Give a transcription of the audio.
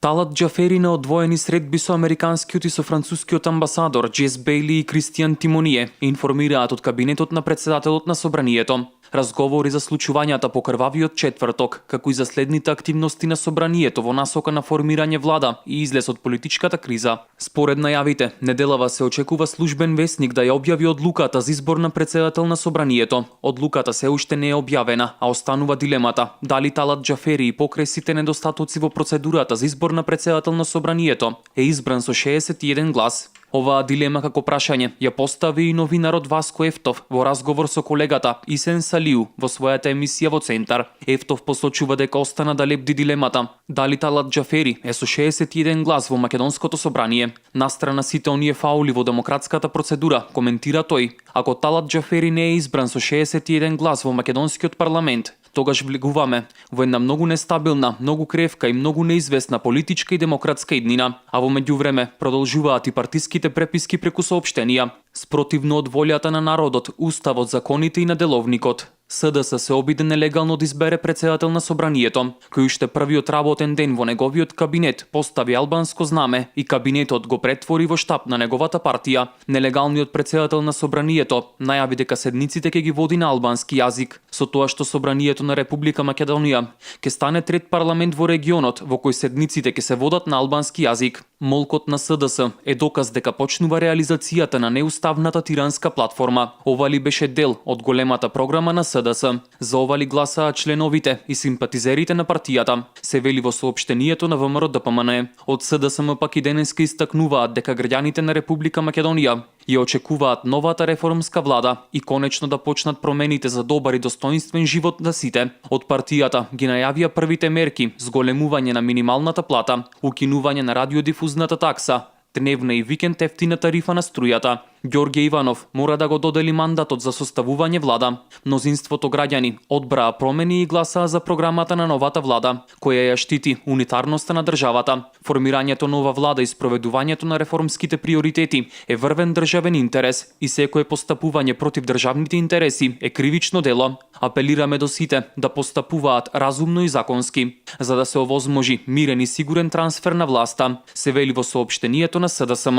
Талат Џафери на одвоени средби со американскиот и со францускиот амбасадор Джес Бейли и Кристијан Тимоние информираат од кабинетот на председателот на собранието. Разговори за случувањата по крвавиот четврток, како и за следните активности на собранието во насока на формирање влада и излез од политичката криза. Според најавите, неделава се очекува службен весник да ја објави одлуката за избор на председател на собранието. Одлуката се уште не е објавена, а останува дилемата дали Талат Џафери и покрај сите недостатоци во процедурата за избор на председател на собранието е избран со 61 глас. Оваа дилема како прашање ја постави и новинарот Васко Ефтов во разговор со колегата Исен Салиу во својата емисија во Центар. Ефтов посочува дека остана да лепди дилемата дали Талат Џафери е со 61 глас во македонското собрание. Настрана сите оние фаули во демократската процедура, коментира тој, ако Талат Џафери не е избран со 61 глас во македонскиот парламент, тогаш влегуваме во една многу нестабилна, многу кревка и многу неизвестна политичка и демократска иднина, а во меѓувреме продолжуваат и партиските преписки преку соопштенија. Спротивно од волјата на народот, уставот, законите и на деловникот, СДС се обиде нелегално да избере председател на собранието, кој уште првиот работен ден во неговиот кабинет постави албанско знаме и кабинетот го претвори во штаб на неговата партија. Нелегалниот председател на собранието најави дека седниците ќе ги води на албански јазик, со тоа што собранието на Република Македонија ќе стане трет парламент во регионот во кој седниците ќе се водат на албански јазик. Молкот на СДС е доказ дека почнува реализацијата на неуставната тиранска платформа. Ова ли беше дел од големата програма на СДС? За ова ли гласаа членовите и симпатизерите на партијата? Се вели во соопштението на ВМРО ДПМН. Од СДСМ пак и денеска истакнуваат дека граѓаните на Република Македонија ја очекуваат новата реформска влада и конечно да почнат промените за добар и достоинствен живот на сите. Од партијата ги најавија првите мерки: зголемување на минималната плата, укинување на радиодифузната такса, дневна и викенд ефтина тарифа на струјата. Ѓорѓе Иванов мора да го додели мандатот за составување влада. Мнозинството граѓани одбраа промени и гласаа за програмата на новата влада, која ја штити унитарноста на државата. Формирањето нова влада и спроведувањето на реформските приоритети е врвен државен интерес и секое постапување против државните интереси е кривично дело. Апелираме до сите да постапуваат разумно и законски, за да се овозможи мирен и сигурен трансфер на власта, се вели во соопштението на СДСМ.